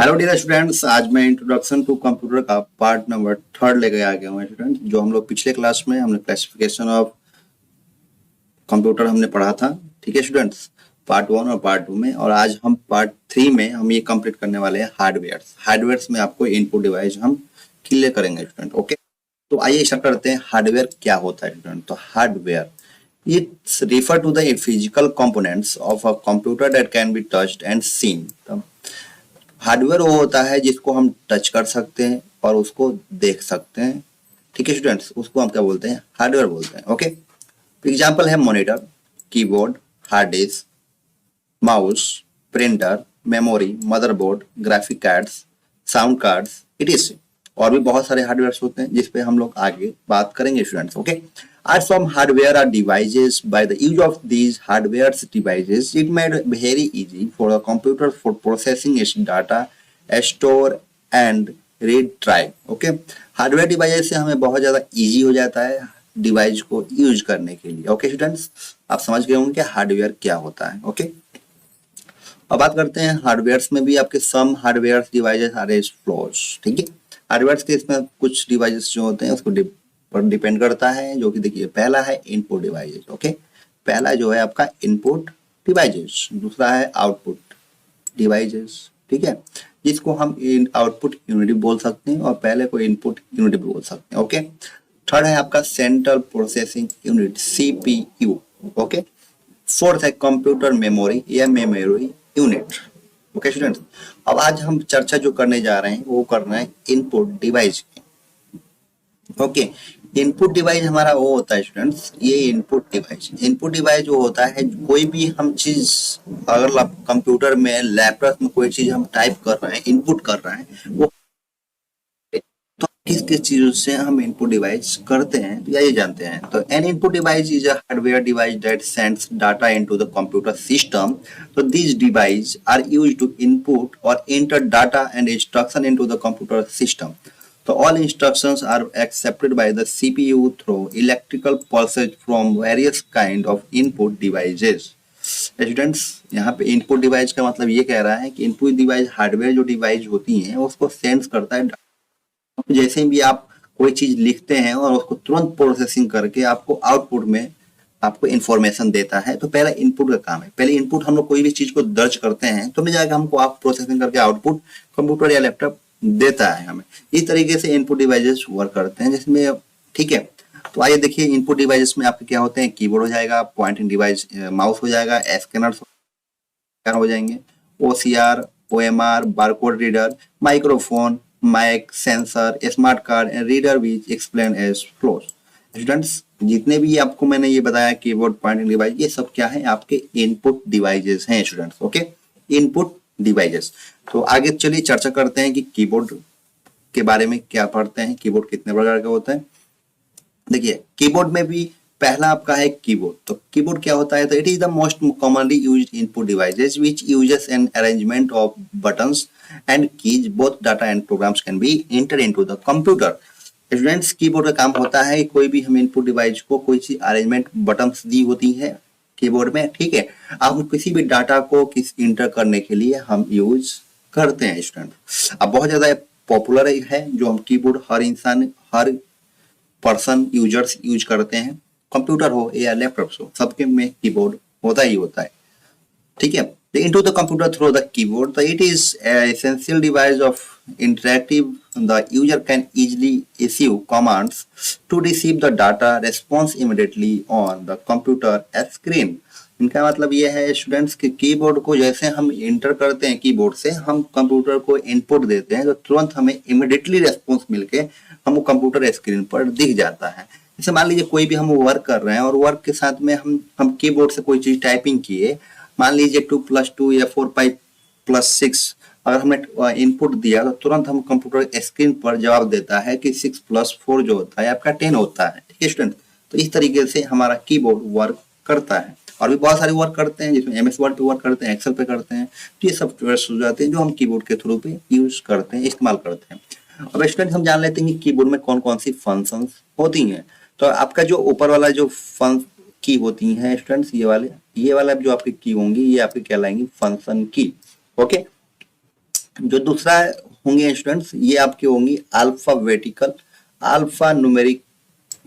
Hello dear students, आज मैं introduction to computer का पार्ट नंबर 3 लेकर आ गया हूँ स्टूडेंट। जो हम लोग पिछले क्लास में हमने क्लासिफिकेशन ऑफ कंप्यूटर हमने पढ़ा था। ठीक है स्टूडेंट्स, पार्ट 1 और पार्ट 2 में, और आज हम पार्ट 3 में हम ये कंप्लीट करने वाले हैं हार्डवेयर में आपको इनपुट डिवाइस हम क्लियर करेंगे स्टूडेंट। ओके, तो आइए स्टार्ट करते हैं। हार्डवेयर क्या होता है स्टूडेंट? तो hardware it's refer to the physical components of a computer that can be touched and seen. Hardware वो होता है जिसको हम टच कर सकते हैं और उसको देख सकते हैं। ठीक है स्टूडेंट्स, उसको हम क्या बोलते हैं? हार्डवेयर बोलते हैं। ओके, एग्जांपल है monitor, keyboard, hard disk, mouse, printer, memory, motherboard, graphic cards, sound cards, etc.. और भी बहुत सारे हार्डवेयर होते हैं जिस पे हम लोग आगे बात करेंगे students. Okay, as some hardware are devices, by the use of these hardware devices it made very easy for a computer for processing its data, store and read write. Okay, hardware device से हमें बहुत ज्यादा easy हो जाता है device को use करने के लिए। ओके स्टूडेंट्स, आप समझ गए होंगे कि हार्डवेयर क्या होता है। ओके, अब बात करते हैं हार्डवेयर में भी आपके some hardware devices are as follows. ठीक है, हार्डवेयर के इसमें कुछ डिवाइसेस जो होते हैं उसको पर डिपेंड करता है, जो कि देखिए पहला है इनपुट डिवाइसेस। ओके, पहला जो है आपका इनपुट डिवाइसेस, दूसरा है आउटपुट डिवाइसेस। ठीक है, जिसको हम आउटपुट यूनिट बोल सकते हैं और पहले को इनपुट यूनिट बोल सकते हैं। ओके, थर्ड है आपका central processing unit, CPU. Okay, fourth है कंप्यूटर मेमोरी या मेमोरी यूनिट। ओके स्टूडेंट्स, अब आज हम चर्चा जो करने जा रहे हैं वो करना है इनपुट डिवाइस की। ओके, इनपुट डिवाइस हमारा वो होता है स्टूडेंट्स, ये इनपुट डिवाइस जो होता है, कोई भी हम चीज अगर कंप्यूटर में लैपटॉप में कोई चीज हम टाइप कर रहे हैं, इनपुट कर रहे हैं, वो तो किस किस चीजों से हम इनपुट डिवाइस करते हैं तो ये जानते हैं। तो N input device is a hardware device that sends data into the computer system. तो these devices are used to input or enter data and instruction into the computer system. So all instructions are accepted by the CPU through electrical pulses from various kind of input devices. Students, यहाँ पे input device का मतलब ये कह रहा है कि input device hardware जो डिवाइस होती है उसको सेंस करता है। जैसे भी आप कोई चीज लिखते हैं और उसको तुरंत प्रोसेसिंग करके आपको आउटपुट में आपको इंफॉर्मेशन देता है। तो पहला इनपुट का काम है, पहले इनपुट हम लोग कोई भी चीज को दर्ज करते हैं तो मिल जाएगा हमको, आप प्रोसेसिंग करके आउटपुट कंप्यूटर या लैपटॉप देता है हमें। इस तरीके से इनपुट डिवाइसेस वर्क करते हैं जिसमें, ठीक है। तो आइए देखिए, इनपुट डिवाइसेस में आपके क्या होते हैं? कीबोर्ड हो जाएगा, पॉइंटिंग डिवाइस माउस हो जाएगा, स्कैनर हो जाएंगे, OCR, OMR, barcode reader, microphone, mic, sensor, smart card and reader which explain as follows. Students, जितने भी आपको मैंने ये बताया कीबोर्ड, पॉइंटिंग डिवाइस, ये सब क्या है? आपके इनपुट डिवाइसेस हैं स्टूडेंट्स। Okay, input devices. तो आगे चलिए चर्चा करते हैं कि कीबोर्ड के बारे में क्या पढ़ते हैं, कीबोर्ड कितने प्रकार का होता है। देखिए, कीबोर्ड में भी पहला आपका है कीबोर्ड। तो कीबोर्ड क्या होता है? तो it is the most commonly used input devices which uses an arrangement of buttons and keys, both data and programs can be enter into the computer. Students, keyboard का काम होता है कोई भी हम इनपुट डिवाइस को कोई सी अरेंजमेंट बटन्स दी होती है कीबोर्ड में, ठीक है, आप किसी भी डाटा को किस इंटर करने के लिए हम यूज करते हैं स्टूडेंट। अब बहुत ज्यादा पॉपुलर है जो हम कीबोर्ड हर इंसान, हर पर्सन यूजर्स यूज करते हैं, कंप्यूटर हो या लैपटॉप हो, सबके में कीबोर्ड होता ही होता है। ठीक है, into the computer through the keyboard. So it is an essential device of interactive. The user can easily issue commands to receive the data response immediately on the computer screen. इनका मतलब ये है students कि keyboard को जैसे हम inter करते हैं, कीबोर्ड से हम कंप्यूटर को इनपुट देते हैं तो तुरंत हमें इमिडिएटली रेस्पॉन्स मिलके हम कंप्यूटर स्क्रीन पर दिख जाता है। जैसे मान लीजिए कोई भी हम वर्क कर रहे हैं और वर्क के साथ में हम कीबोर्ड से कोई चीज टाइपिंग किए, मान लीजिए 2+2 या 4+6 अगर हमने इनपुट दिया तो तुरंत हम कंप्यूटर स्क्रीन पर जवाब देता है कि 6+4 जो होता है आपका 10 होता है। ठीक है स्टूडेंट, तो इस तरीके से हमारा कीबोर्ड वर्क करता है। और भी बहुत सारे वर्क करते हैं जिसमें MS वर्ड पे वर्क करते हैं, एक्सेल पे करते हैं। तो ये सॉफ्टवेयर हो जाते हैं जो हम कीबोर्ड के थ्रू पे यूज करते हैं, इस्तेमाल करते हैं। अब स्टूडेंट, हम जान लेते हैं कि कीबोर्ड में कौन कौन सी फंक्शंस होती हैं। तो आपका जो ऊपर वाला जो की होती हैं स्टूडेंट्स, ये वाला जो आपकी की होंगी ये आपकी कहलाएंगी फंक्शन की। ओके, जो दूसरा होंगे स्टूडेंट्स, ये आपके होंगी अल्फाबेटिकल, अल्फा न्यूमेरिक,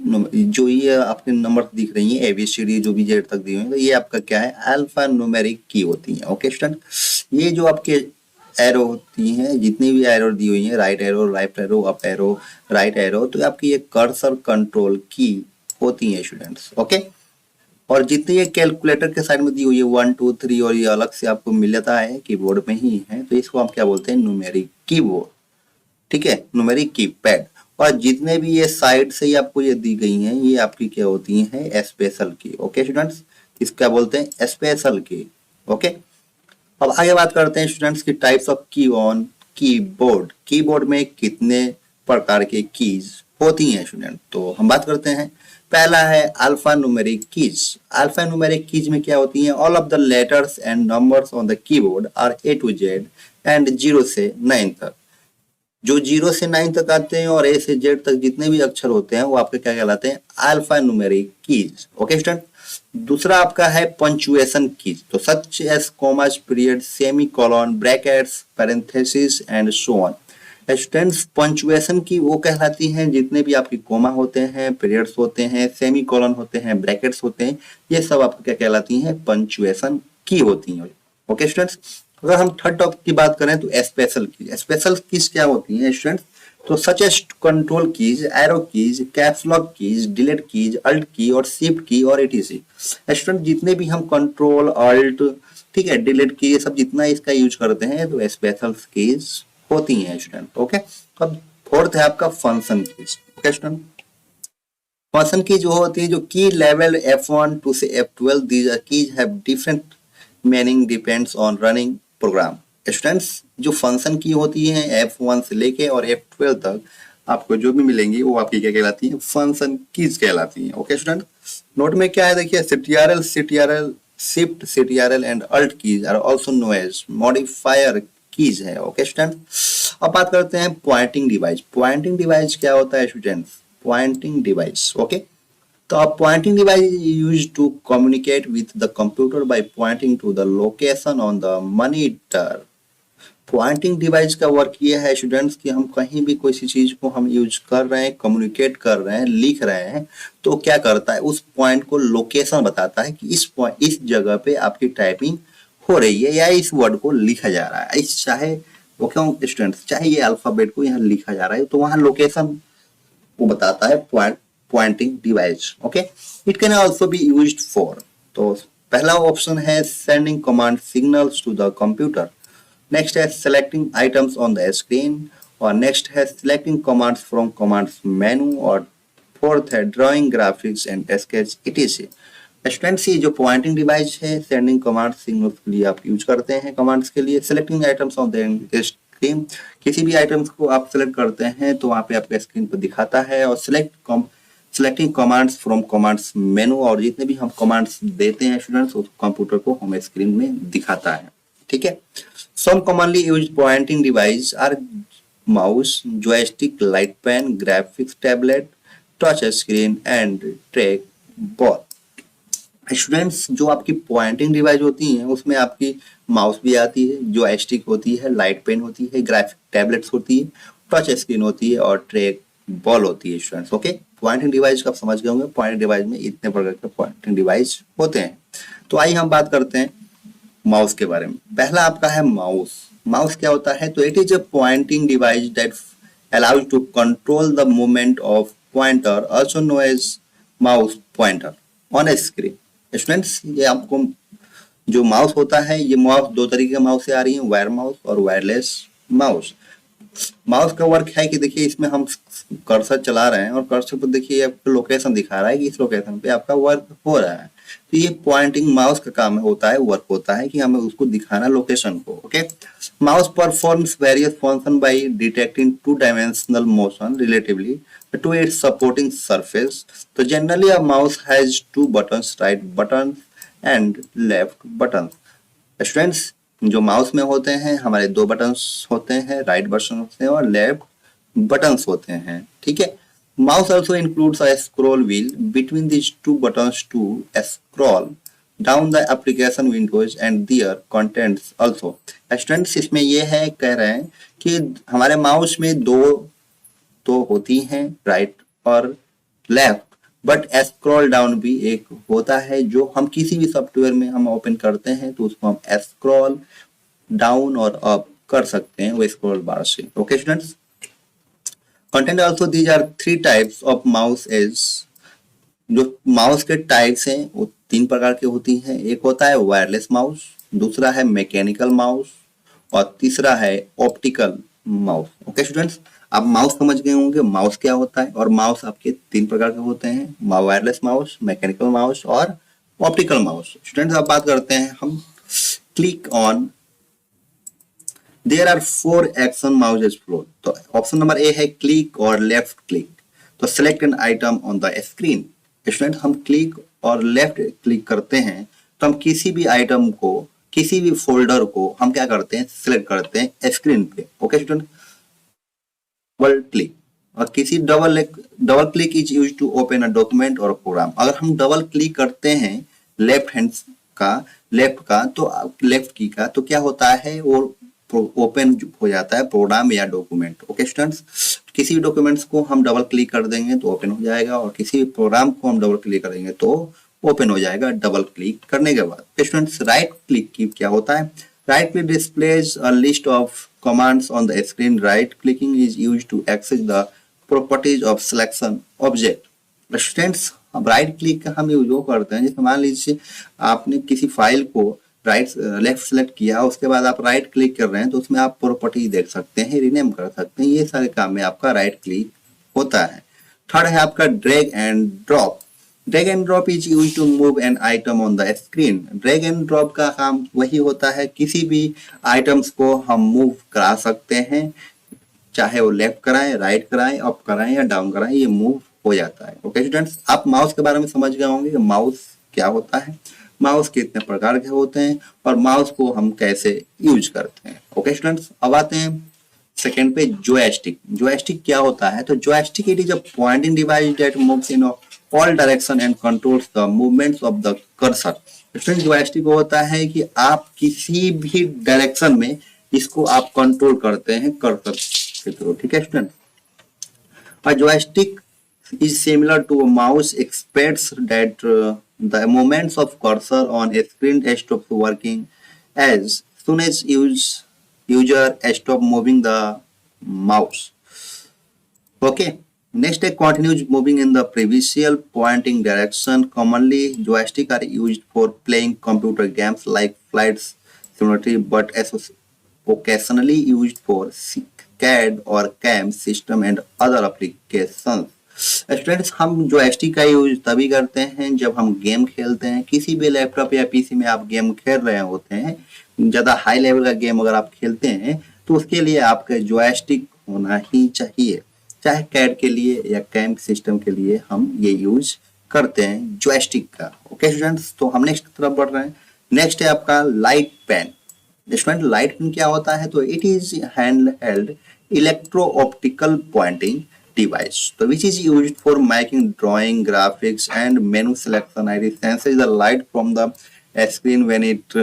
जो ये आपके नंबर दिख रही है ABCD जो भी जेड तक दी हुई है, तो ये आपका क्या है, अल्फा न्यूमेरिक की होती है। ओके स्टूडेंट, ये जो आपके एरो होती हैं, जितनी भी एरो दी हुई है, right arrow, left arrow, up arrow, right arrow, तो आपकी ये कर्सर कंट्रोल की होती है स्टूडेंट्स। ओके, और जितनी ये कैलकुलेटर के साइड में दी हुई है 1 2 3 और ये अलग से आपको मिल जाता है कीबोर्ड में ही है, तो इसको हम क्या बोलते हैं, न्यूमेरिक कीबोर्ड। ठीक है, न्यूमेरिक कीपैड। और जितने भी ये साइड से ही आपको ये दी गई हैं, ये आपकी क्या होती हैं, स्पेशल की। ओके स्टूडेंट्स, इसको क्या बोलते हैं, स्पेशल की। ओके, अब आगे बात करते हैं स्टूडेंट्स की टाइप्स ऑफ की ऑन कीबोर्ड। कीबोर्ड में कितने प्रकार के कीज होती हैं स्टूडेंट, तो हम बात करते हैं। पहला है alpha numeric keys. Alpha numeric keys में क्या होती हैं, all of the letters and numbers on the keyboard are A to Z and 0 से 9 तक। जो 0 से 9 तक आते हैं और A से Z तक जितने भी अक्षर होते हैं वो आपके क्या कहलाते हैं, alpha numeric keys. Okay student, दूसरा आपका है पंचुएशन कीज, तो such S commas, period, semi colon, brackets, parenthesis and so on. Students, punctuation की वो कहलाती हैं जितने भी आपकी कोमा होते हैं, पीरियड्स होते हैं, सेमी कॉलन होते हैं, ब्रैकेट्स होते हैं, ये सब आपको क्या कहलाती हैं, पंचुएशन की होती हैं। ओके स्टूडेंट्स, अगर हम थर्ड टॉपिक की बात करें तो स्पेशल कीज। स्पेशल कीज क्या होती हैं स्टूडेंट्स, तो such as control keys, arrow keys, caps lock keys, delete keys, alt key और शिफ्ट की और etc। स्टूडेंट, जितने भी हम कंट्रोल, अल्ट, ठीक है, डिलीट की, ये सब जितना इसका यूज करते हैं तो स्पेशल कीज होती हैं स्टूडेंट। ओके, अब फोर्थ है आपका function keys. Okay student, function की जो होती है, जो की लेवल F1 to से F12, these keys have different meaning depends on running program। Students, जो फंक्शन की होती है F1 से लेके और F12 तक आपको जो भी मिलेंगी वो आपकी क्या कहलाती है, फंक्शन कीज कहलाती है। ओके स्टूडेंट, नोट में क्या है देखिए, CTRL, CTRL, shift, CTRL and alt keys are also known as modifier keys है। ओके स्टूडेंट, अब बात करते हैं पॉइंटिंग डिवाइस। पॉइंटिंग डिवाइस क्या होता है स्टूडेंट्स, पॉइंटिंग डिवाइस। ओके, तो a pointing device is used to communicate with the computer by pointing to the location on the monitor। Pointing device का वर्क ये है स्टूडेंट्स कि हम कहीं भी कोई सी चीज को हम यूज कर रहे हैं, कम्युनिकेट कर रहे हैं, लिख रहे हैं, तो क्या करता है, उस पॉइंट को लोकेशन बताता है कि इस जगह पे आपकी टाइपिंग हो रही है या इस वर्ड को लिखा जा रहा है। इस चाहे वो क्यों स्टूडेंट्स, चाहे ये अल्फाबेट को यहाँ लिखा जा रहा है तो वहां लोकेशन वो बताता है pointing device. Okay, it can also be used for, तो पहला ऑप्शन है sending command signals to the computer, next है selecting items on the screen, और नेक्स्ट है selecting commands from commands menu, और फोर्थ है drawing, graphics and sketch etc। Students, ये जो पॉइंटिंग डिवाइस है सेंडिंग कमांड सिग्नल्स के लिए आप यूज करते हैं, कमांड्स के लिए, selecting items on the screen, किसी भी आइटम्स को आप सेलेक्ट करते हैं तो वहां पे आपके स्क्रीन पर दिखाता है, और selecting commands from commands menu, और जितने भी हम कमांड्स देते हैं स्टूडेंट्स उस कंप्यूटर को हमें स्क्रीन में दिखाता है। ठीक है, some commonly used pointing device are mouse, joystick, light pen, graphics tablet, touch screen and track ball. Students, जो आपकी पॉइंटिंग डिवाइस होती हैं उसमें आपकी माउस भी आती है, जॉयस्टिक होती है, लाइट पेन होती है, ग्राफिक टैबलेट्स होती है, टच स्क्रीन होती है और ट्रैक बॉल होती है स्टूडेंट्स। ओके, पॉइंटिंग डिवाइस का आप समझ गए होंगे, पॉइंटिंग डिवाइस में इतने प्रकार के पॉइंटिंग डिवाइस होते हैं। तो आइए हम बात करते हैं माउस के बारे में। पहला आपका है माउस। माउस क्या होता है, तो it is a pointing device that allows to control the movement of pointer, also known as mouse pointer, on a screen. Students, ये आपको जो माउस होता है, ये माउस दो तरीके के माउस से आ रही है, वायर माउस और वायरलेस माउस। माउस का वर्क है कि देखिए इसमें हम कर्सर चला रहे हैं और कर्सर पर देखिए आपको लोकेशन दिखा रहा है कि इस लोकेशन पे आपका वर्क हो रहा है। तो ये पॉइंटिंग माउस का काम होता है, वर्क होता है कि हमें उसको दिखाना लोकेशन को। Okay, mouse performs various function by detecting two dimensional motion relatively to its supporting surface। तो generally a mouse has two buttons, right button and left button। Students, जो माउस में होते हैं हमारे दो बटन्स होते हैं, राइट बटन होते हैं और लेफ्ट बटन्स होते हैं। ठीक है, mouse also includes a scroll wheel between these two buttons to scroll down the application windows and their contents also. Students इसमें ये है, कह रहे हैं कि हमारे माउस में दो तो होती हैं, राइट और लेफ्ट, बट स्क्रॉल डाउन भी एक होता है जो हम किसी भी सॉफ्टवेयर में हम ओपन करते हैं तो उसको हम स्क्रॉल डाउन और अप कर सकते हैं वो स्क्रॉल बार से। Okay students, content also these are three types of mouse as. जो माउस के टाइप्स हैं वो तीन प्रकार की होती हैं। एक होता है वायरलेस माउस, दूसरा है मैकेनिकल माउस और तीसरा है ऑप्टिकल माउस। ओके स्टूडेंट्स, आप माउस समझ गए होंगे माउस क्या होता है, और माउस आपके तीन प्रकार के होते हैं, वायरलेस माउस, मैकेनिकल माउस और ऑप्टिकल माउस। स्टूडेंट्स अब बात करते हैं हम click on, there are 4 action mouse is follow. तो ऑप्शन नंबर ए है क्लिक और लेफ्ट क्लिक। तो select an item on the screen. Student हम क्लिक और लेफ्ट क्लिक करते हैं तो हम किसी भी आइटम को, किसी भी फोल्डर को हम क्या करते हैं, सिलेक्ट करते हैं स्क्रीन पे। ओके स्टूडेंट, डबल क्लिक और किसी double click is use to open a document और प्रोग्राम। अगर हम डबल क्लिक करते हैं लेफ्ट हैंड का, लेफ्ट का तो लेफ्ट की का, तो क्या होता है वो ओपन हो जाता है प्रोग्राम या डॉक्यूमेंट। ओके स्टूडेंट्स, किसी भी डॉक्यूमेंट्स को हम डबल क्लिक कर देंगे तो ओपन हो जाएगा और किसी भी प्रोग्राम को हम डबल क्लिक करेंगे तो ओपन हो जाएगा डबल क्लिक करने के बाद। स्टूडेंट्स राइट क्लिक की क्या होता है, right click displays a list of commands on the screen. Right clicking is used to access the properties of selection object. Students अब राइट क्लिक का हम यूज करते हैं, जैसे मान लीजिए आपने किसी फाइल को राइट लेफ्ट सेलेक्ट किया, उसके बाद आप राइट क्लिक कर रहे हैं तो उसमें आप प्रॉपर्टी देख सकते हैं, रिनेम कर सकते हैं, ये सारे काम में आपका राइट क्लिक होता है। थर्ड है आपका drag and drop. Drag and drop is use to move an item on the screen. Drag and drop का काम वही होता है, किसी भी आइटम्स को हम मूव करा सकते हैं, चाहे वो लेफ्ट कराएं, राइट कराएं, अप कराएं या डाउन कराएं, ये मूव हो जाता है। ओके स्टूडेंट्स, आप माउस के बारे में समझ गए होंगे कि माउस क्या होता है, माउस कितने प्रकार के होते हैं और माउस को हम कैसे यूज करते हैं। ओके स्टूडेंट्स, अब आते हैं सेकेंड पे जॉयस्टिक। जॉयस्टिक क्या होता है, तो joystick it is a pointing device that moves in all direction and controls the movements of the cursor. Student joystick होता है कि आप किसी भी डायरेक्शन में इसको आप कंट्रोल करते हैं कर्सर के थ्रू। ठीक है student, a joystick is similar to a mouse except that the movements of cursor on a screen stops working as soon as user stop moving the mouse. Okay. Next, it continues moving in the previous pointing direction. Commonly, joystick are used for playing computer games like Flight Simulator, but occasionally used for CAD or CAM system and other applications. Students हम joystick का use तभी करते हैं जब हम game खेलते हैं, किसी भी लैपटॉप या पीसी में आप गेम खेल रहे होते हैं, ज़्यादा हाई लेवल का गेम अगर आप खेलते हैं तो उसके लिए आपका जॉयस्टिक होना ही चाहिए, चाहे कैड के लिए या कैम सिस्टम के लिए हम ये यूज करते हैं जॉयस्टिक का। ओके स्टूडेंट्स, तो हम नेक्स्ट तरफ बढ़ रहे हैं। नेक्स्ट है आपका light pen. Student light pen क्या होता है, तो it is hand held electro optical pointing device, so which is used for making drawing, graphics and menu selection. It senses the light from the screen when it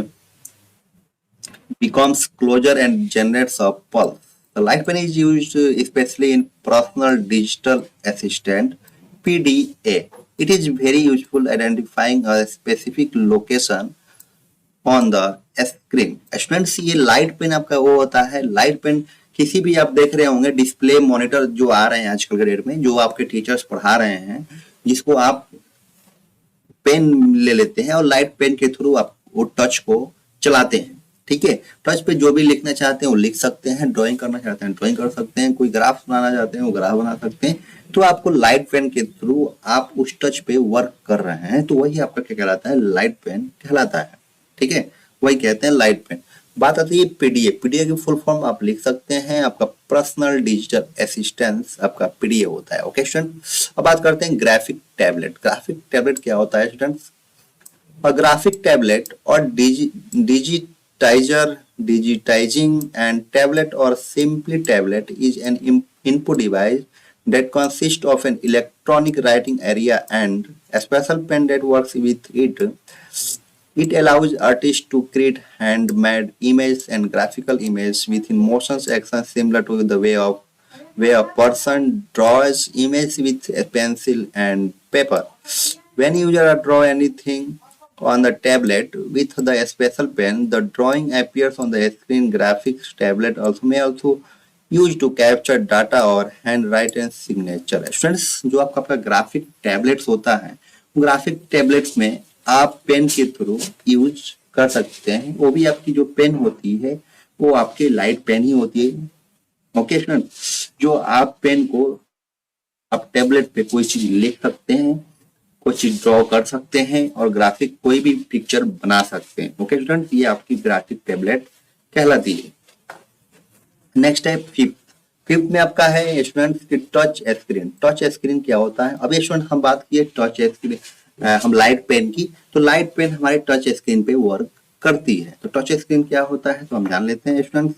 becomes closer and generates a pulse. The light pen is used especially in personal digital assistant PDA. It is very useful identifying a specific location on the screen. Students, ये light pen आपका वो होता है, light pen किसी भी आप देख रहे होंगे डिस्प्ले मॉनिटर जो आ रहे हैं आजकल के डेट में, जो आपके टीचर्स पढ़ा रहे हैं, जिसको आप पेन ले लेते हैं और लाइट पेन के थ्रू आप वो टच को चलाते हैं। ठीक है, टच पे जो भी लिखना चाहते हैं वो लिख सकते हैं, ड्राइंग करना चाहते हैं ड्राइंग कर सकते हैं, कोई ग्राफ बनाना चाहते हैं वो ग्राफ बना सकते हैं। तो आपको लाइट पेन के थ्रू आप उस टच पे वर्क कर रहे हैं तो वही आपका क्या कहलाता है, लाइट पेन कहलाता है। ठीक है, वही कहते हैं लाइट पेन। बात आती है पीडीए। पीडीए की फुल फॉर्म आप लिख सकते हैं, आपका पर्सनल डिजिटल असिस्टेंस आपका पीडीए होता है। ओके स्टूडेंट, अब बात करते हैं ग्राफिक टैबलेट। ग्राफिक टैबलेट क्या होता है स्टूडेंट्स, और ग्राफिक टैबलेट और digitizing and tablet or simply tablet is an input device that consists of an electronic writing area and a special pen that works with it. It allows artists to create handmade images and graphical images within motions actions similar to the way a person draws image with a pencil and paper. When user draw anything on the tablet with the special pen, the drawing appears on the screen. Graphics tablet also may also use to capture data और handwritten signature है। Students जो आपका graphic tablets होता है, graphic tablets में आप pen के through use कर सकते हैं। वो भी आपकी जो पेन होती है वो आपकी लाइट पेन ही होती है। ओके स्टूडेंट, जो आप पेन को आप टैबलेट पे कोई चीज लिख सकते हैं, कोई चीज ड्रॉ कर सकते हैं और ग्राफिक कोई भी पिक्चर बना सकते हैं। ओके स्टूडेंट, ये आपकी ग्राफिक टैबलेट कहलाती है। नेक्स्ट है फिफ्थ में आपका है स्टूडेंट की टच स्क्रीन। टच स्क्रीन क्या होता है? अभी स्टूडेंट हम बात किए टच स्क्रीन, हम लाइट पेन की, तो लाइट पेन हमारे टच स्क्रीन पे वर्क करती है। तो टच स्क्रीन क्या होता है तो हम जान लेते हैं student.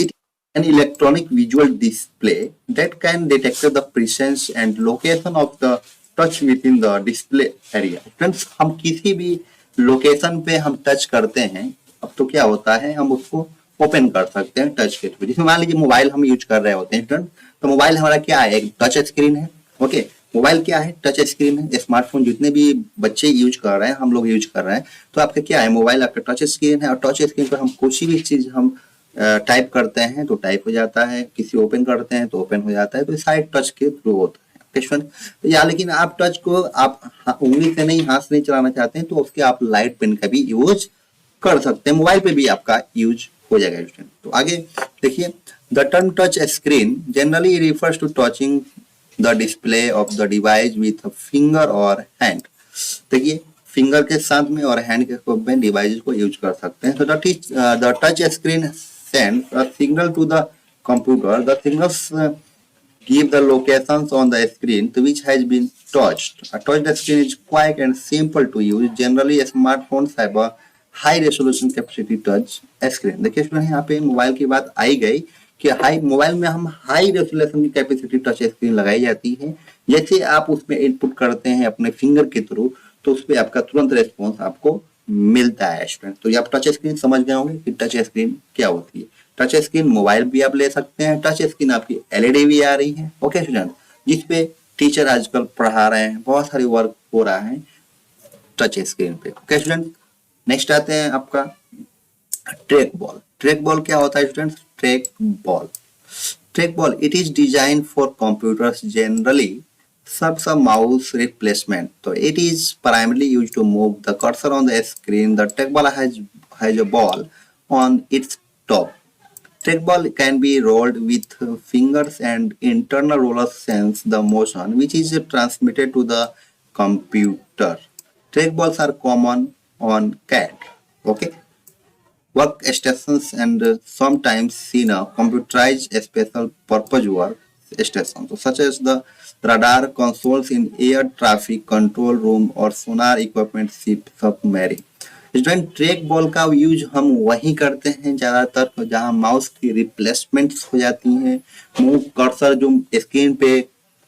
It an electronic visual display that can detect the presence and location of the touch within the display area। Friends, हम किसी भी लोकेशन पे हम टच करते हैं, अब तो क्या होता है हम उसको ओपन कर सकते हैं टच के थ्रू। जैसे मान लीजिए मोबाइल हम यूज कर रहे होते हैं स्टूडेंट, तो मोबाइल हमारा क्या है? एक टच स्क्रीन है। ओके, मोबाइल क्या है? टच स्क्रीन है। स्मार्टफोन जितने भी बच्चे यूज कर रहे हैं, हम लोग यूज कर रहे हैं, तो आपका क्या है? मोबाइल आपका टच स्क्रीन है और टच स्क्रीन पर हम कुछ भी चीज हम टाइप करते हैं तो टाइप हो जाता है, किसी ओपन करते हैं तो ओपन हो जाता है। तो साइड टच के थ्रू होता है। तो या लेकिन आप टच को आप उंगली से नहीं, हाथ से नहीं चलाना चाहते हैं तो उसके आप लाइट पेन का भी यूज कर सकते हैं। मोबाइल पे भी आपका यूज हो जाएगा स्टूडेंट। तो आगे देखिए, the term touch screen generally refers to touching the display of the device with finger और हैंड। देखिए, फिंगर के साथ में और हैंड के में डिवाइस को यूज कर सकते हैं। तो the touch screen sends a signal to the computer. The signals give the locations on the screen to which has been touched. A touch screen is quick and simple to use. Generally, smartphones have a high resolution capacity touch screen। देखिए student, यहाँ पे mobile की बात आई गई कि high mobile में हम high resolution की कैपेसिटी टच स्क्रीन लगाई जाती है। जैसे आप उसमें इनपुट करते हैं अपने फिंगर के थ्रू, तो उस पर आपका तुरंत रेस्पॉन्स आपको मिलता है स्टूडेंट। तो ये आप टच स्क्रीन समझ गए होंगे कि टच स्क्रीन क्या होती है। टच स्क्रीन मोबाइल भी आप ले सकते हैं। टच स्क्रीन आपकी एलईडी भी आ रही है। ओके स्टूडेंट, जिसपे टीचर आजकल पढ़ा रहे हैं, बहुत सारी वर्क हो रहा है टच स्क्रीन पे। ओके स्टूडेंट, नेक्स्ट आते हैं आपका ट्रैक बॉल। ट्रैक बॉल क्या होता है student? Track ball it is design for computers generally serves a mouse replacement. So it is primarily used to move the cursor on the screen. The trackball has a ball on its top. Trackball can be rolled with fingers and internal rollers sense the motion which is transmitted to the computer. Trackballs are common on CAD, okay, workstations and sometimes seen a computerized special purpose work stations, such as the radar consoles in air traffic control room और sonar equipment ship submarine. Student, track ball का use हम वही करते हैं ज्यादातर जहां mouse की replacements हो जाती हैं, मूव कर्सर जो स्क्रीन पे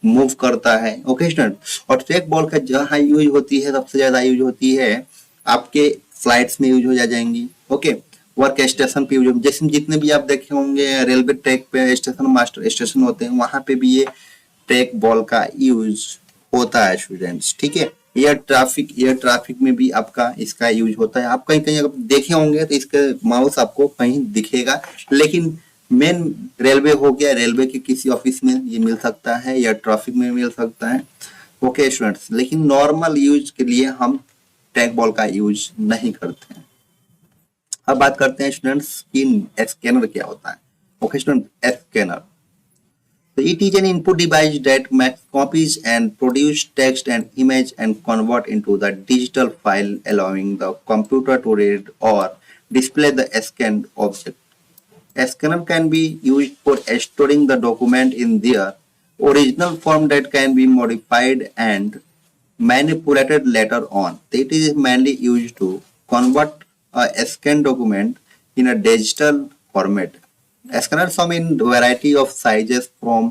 मूव करता है। ओके स्टूडेंट, और ट्रैक बॉल का जहां यूज होती है, सबसे ज्यादा यूज होती है आपके फ्लाइट्स में यूज हो जाएंगी। ओके, वर्क स्टेशन पे यूज, जैसे जितने भी आप देखे होंगे रेलवे ट्रैक पे स्टेशन मास्टर स्टेशन होते हैं, वहां पे भी ये ट्रैक बॉल का यूज होता है स्टूडेंट्स। ठीक है, एयर ट्रैफिक में भी आपका इसका यूज होता है। आप कहीं कहीं अगर देखे होंगे तो इसका माउस आपको कहीं दिखेगा, लेकिन मेन रेलवे हो गया, रेलवे के किसी ऑफिस में ये मिल सकता है, एयर ट्रैफिक में मिल सकता है। ओके स्टूडेंट्स, लेकिन नॉर्मल यूज के लिए हम ट्रैक बॉल का यूज नहीं करते हैं। अब बात करते हैं स्टूडेंट्स कि स्कैनर क्या होता है। Okay student, scanner, so it is an input device that makes copies and produce text and image and convert into the digital file, allowing the computer to read or display the scanned object. A scanner can be used for storing the document in their original form that can be modified and manipulated later on. It is mainly used to convert a scanned document in a digital format. Scanners come in variety of sizes from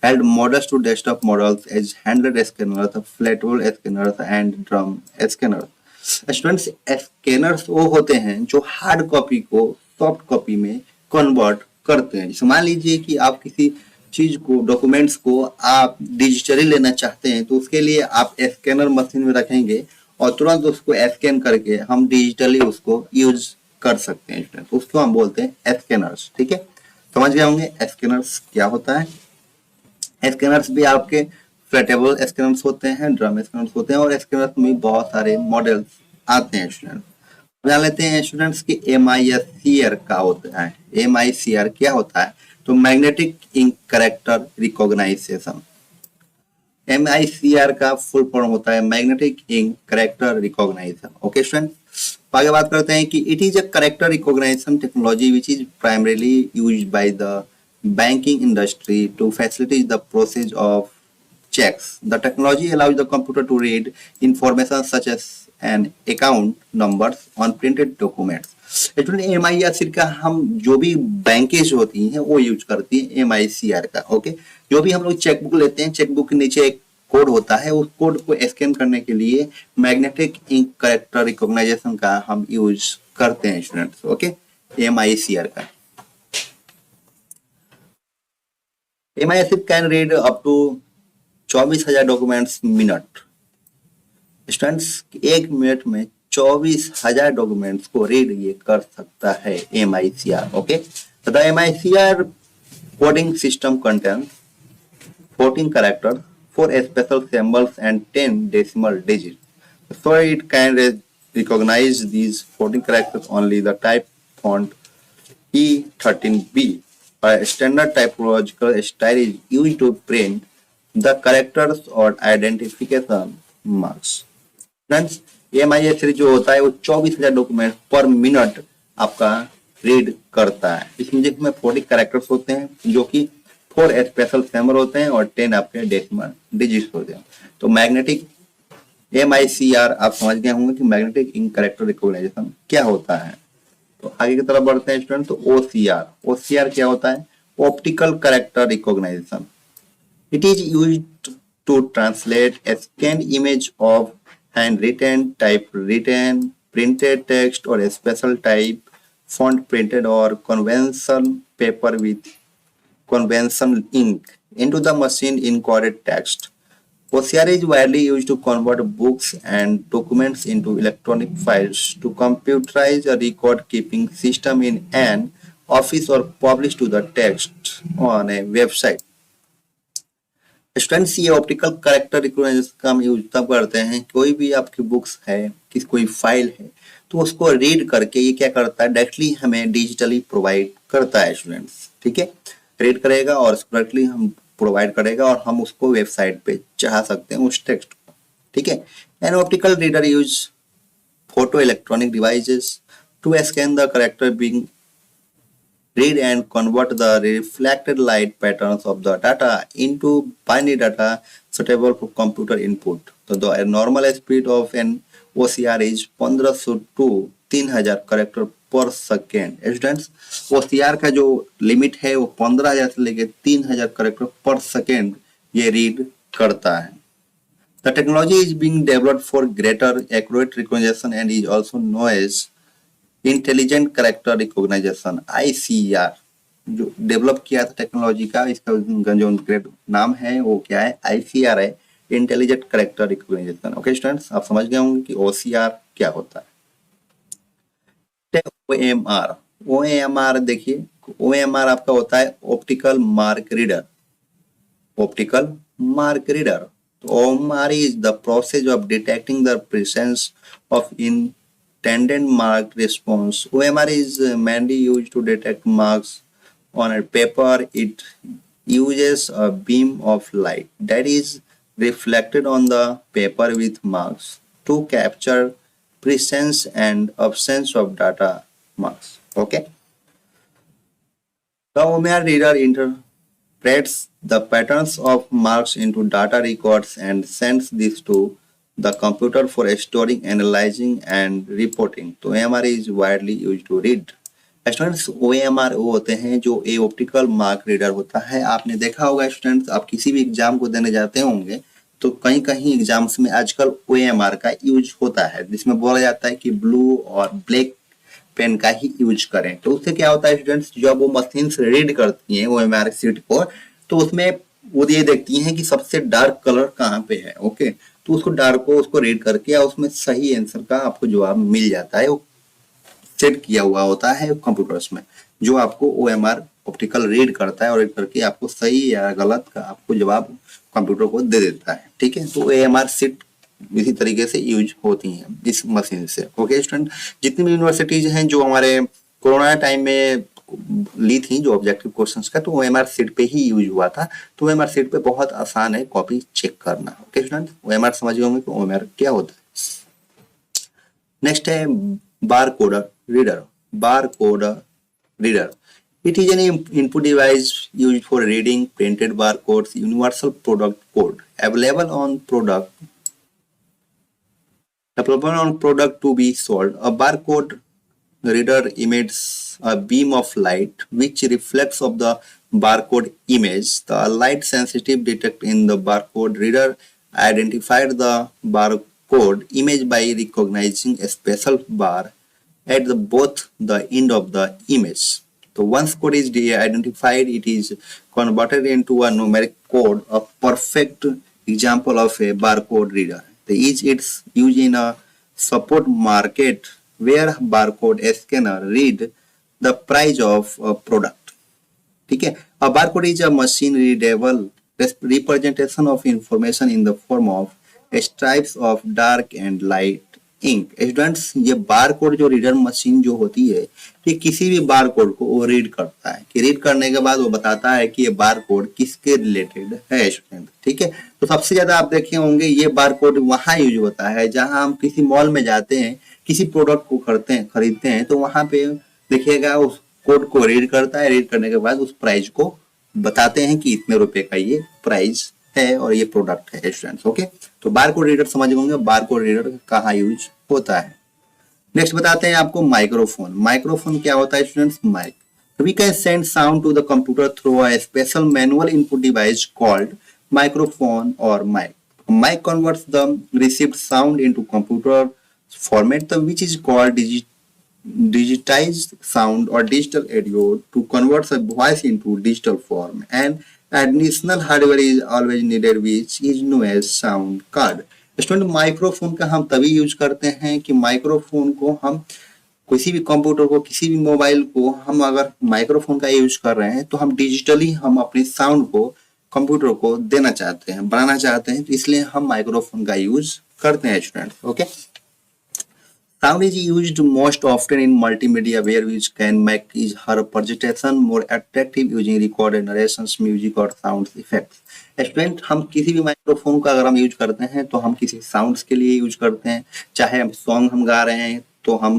held models to desktop models as handheld scanners, flatable scanners, and drum scanners. Students, scanners वो होते हैं जो hard copy को soft copy में convert करते हैं। जैसे मान लीजिए कि आप किसी चीज को, डॉक्यूमेंट्स को आप डिजिटली लेना चाहते हैं, तो उसके लिए आप स्कैनर मशीन में रखेंगे और तुरंत उसको स्कैन करके हम डिजिटली उसको यूज कर सकते हैं स्टूडेंट। उसको हम बोलते हैं स्कैनर्स। ठीक है, समझ गए होंगे स्कैनर्स क्या होता है। स्कैनर्स भी आपके फ्लैटेबल स्कैनर्स होते हैं, ड्रम स्कैनर्स होते हैं, और स्कैनर्स में बहुत सारे मॉडल्स आते हैं स्टूडेंट। जान लेते हैं स्टूडेंट्स की MISCR का होता है। MICR क्या होता है? तो magnetic ink character recognisation. MICR का फुल फॉर्म होता है magnetic ink character recognisation. Okay student, आगे बात करते हैं कि it is a character recognition technology which is primarily used by the banking industry to facilitate the process of checks. The technology allows the computer to read information such as an account numbers on printed documents. Actually MICR का हम जो भी बैंकेज होती हैं वो use करती है MICR का। ओके, जो भी हम लोग चेकबुक लेते हैं, चेकबुक के नीचे एक कोड होता है, उस कोड को स्कैन करने के लिए मैग्नेटिक इंक कैरेक्टर रिकॉग्नाइजेशन का हम यूज करते हैं स्टूडेंट्स। ओके, MICR का। MICR can read up to 24,000 documents minute. Students, एक मिनट में 24,000 डॉक्यूमेंट्स को रीड ये कर सकता है MICR। ओके, तो the MICR coding system contains 14 characters, 4 special symbols and 10 decimal digits. So it can recognize these 14 characters only. The type font E13B, a standard typological style, is used to print the characters or identification marks. Friends, MICR जो होता है वो 24,000 document पर minute आपका read करता है। इसमें जिसमें 40 कैरेक्टर्स होते हैं जो कि 4 स्पेशल सिंबल होते हैं और 10 आपके डेसिमल डिजिट्स होते हैं। तो मैग्नेटिक MICR आप समझ गए होंगे कि मैग्नेटिक इंक कैरेक्टर रिकॉग्निशन क्या होता है। तो आगे की तरफ बढ़ते हैं स्टूडेंट। तो OCR क्या होता है? Optical character recognition. It is used to translate a scanned image of handwritten, typewritten, printed text or a special type font printed or conventional paper with conventional ink into the machine encoded text. OCR is widely used to convert books and documents into electronic files, to computerize a record keeping system in an office, or publish to the text on a website. Students, ये optical character recognition का हम use तब करते हैं, कोई भी आपकी books है, किस कोई फाइल है, तो उसको रीड करके ये क्या करता है, डायरेक्टली हमें डिजिटली प्रोवाइड करता है स्टूडेंट्स। ठीक है, रीड करेगा और डायरेक्टली हम प्रोवाइड करेगा और हम उसको वेबसाइट पे चढ़ा सकते हैं उस टेक्स्ट को। ठीक है, an optical reader use photo electronic devices to scan the character being read and convert the reflected light patterns of the data into binary data suitable for computer input. So the normal speed of an OCR is 1500 to 3000 character per second. Students, OCR का जो limit है वो 15,000 से लेके 3,000 character पर second ये read करता है। The technology is being developed for greater accurate recognition and is also known as intelligent character recognisation ICR। जो डेवलप किया था टेक्नोलॉजी का, इसका जो नाम है वो क्या है, ICR है, intelligent character recognisation. Okay students, आप समझ गए होंगे कि OCR क्या होता है। OMR देखिए, OMR आपका होता है optical mark reader. Optical mark reader, तो OMR is the process of detecting the presence of intended mark response. OMR is mainly used to detect marks on a paper. It uses a beam of light that is reflected on the paper with marks to capture presence and absence of data marks. Okay. The OMR reader interprets the patterns of marks into data records and sends this to the computer for storing, analyzing and reporting. तो OMR is widely used to read. Students, OMR वो होते हैं जो ए optical mark reader होता है। आपने देखा होगा स्टूडेंट्स, आप किसी भी एग्जाम को देने जाते होंगे तो कहीं कहीं एग्जाम्स में आजकल OMR का यूज होता है, जिसमें बोला जाता है कि ब्लू और ब्लैक पेन का ही यूज करें। तो उससे क्या होता है स्टूडेंट्स, जब वो मशीन से रीड करती हैं OMR शीट को, तो उसमें वो ये देखती हैं कि सबसे डार्क कलर कहाँ पे है। ओके, तो उसको डार्क को उसको रीड करके या उसमें सही आंसर का आपको जवाब मिल जाता है। वो सेट किया हुआ होता है कंप्यूटर्स में, जो आपको OMR ऑप्टिकल रीड करता है और रीड करके आपको सही या गलत का आपको जवाब कंप्यूटर को दे देता है। ठीक है, तो OMR शीट इसी तरीके से यूज होती हैं इस मशीन से। ओके स्टूडेंट, जितनी भी यूनिवर्सिटीज हैं जो हमारे कोरोना टाइम में ली थी जो ऑब्जेक्टिव क्वेश्चंस का, तो OMR शीट पे ही यूज हुआ था। तो OMR शीट पे बहुत आसान है कॉपी चेक करना। ओके स्टूडेंट, OMR समझ गए होंगे कि OMR क्या होता है। नेक्स्ट है bar coder reader. Bar coder reader, it is an input device used for reading printed barcodes, universal product code available on product to be sold. A barcode reader emits a beam of light which reflects of the barcode image. The light sensitive detect in the barcode reader identified the barcode image by recognizing a special bar at both the end of the image. So once code is identified, it is converted into a numeric code, a perfect example of a barcode reader. It's used in a support market where barcode scanner read the price of a product. ठीक है, a barcode is a machine readable representation of information in the form of stripes of dark and light ink. Students, ये bar code जो reader machine जो होती है, ये किसी भी बार कोड को वो रीड करता है, कि रीड करने के बाद वो बताता है कि ये बार कोड किसके रिलेटेड है स्टूडेंट। ठीक है, तो सबसे ज्यादा आप देखे होंगे ये बार कोड वहां यूज होता है जहां हम किसी मॉल में जाते हैं, किसी प्रोडक्ट को खरीदते हैं, तो वहां पे देखिएगा उस कोड को रीड करता है, रीड करने के बाद उस प्राइस को बताते हैं कि इतने रुपए का ये प्राइस है और ये प्रोडक्ट है स्टूडेंट्स। ओके, तो बारकोड रीडर समझ होंगे बारकोड रीडर कहाँ यूज होता है। नेक्स्ट बताते हैं आपको माइक्रोफोन। माइक्रोफोन क्या होता है students? Mic, we can send sound to the computer through a special manual input device called microphone or mic. Mic converts the received sound into computer format which is called digitized sound or digital audio to convert a voice into digital form, and additional hardware is always needed which is known as sound card. Student, microphone का हम तभी use करते हैं कि microphone को हम किसी भी कंप्यूटर को, किसी भी मोबाइल को हम अगर माइक्रोफोन का यूज कर रहे हैं तो हम डिजिटली हम अपने साउंड को कंप्यूटर को देना चाहते हैं, बनाना चाहते हैं, तो इसलिए हम माइक्रोफोन का यूज करते हैं student. Okay, sound is used most often in multimedia where which can make her presentation more attractive using recorded narrations, music और sound effects. स्टूडेंट, हम किसी भी माइक्रोफोन का अगर हम यूज करते हैं तो हम किसी साउंड्स के लिए यूज करते हैं, चाहे हम सॉन्ग हम गा रहे हैं तो हम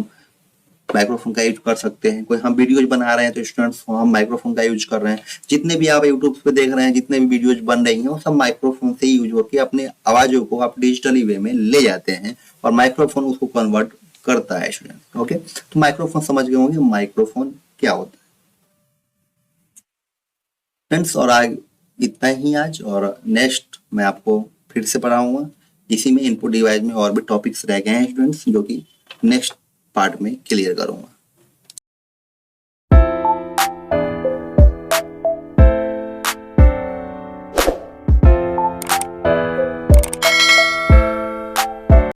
माइक्रोफोन का यूज कर सकते हैं, कोई हम वीडियोज बना रहे हैं तो स्टूडेंट्स हम माइक्रोफोन का यूज कर रहे हैं। जितने भी आप यूट्यूब पे देख रहे हैं, जितने भी वीडियोज बन रही हैं, वो सब माइक्रोफोन से ही यूज होकर अपने आवाजों को आप डिजिटली वे में ले जाते हैं और माइक्रोफोन उसको कन्वर्ट करता है स्टूडेंट। ओके, तो माइक्रोफोन समझ गए होंगे माइक्रोफोन क्या होता है फ्रेंड्स। और आज इतना ही आज, और नेक्स्ट मैं आपको फिर से पढ़ाऊंगा। इसी में इनपुट डिवाइस में और भी टॉपिक्स रह गए हैं स्टूडेंट्स, जो कि नेक्स्ट पार्ट में क्लियर करूंगा।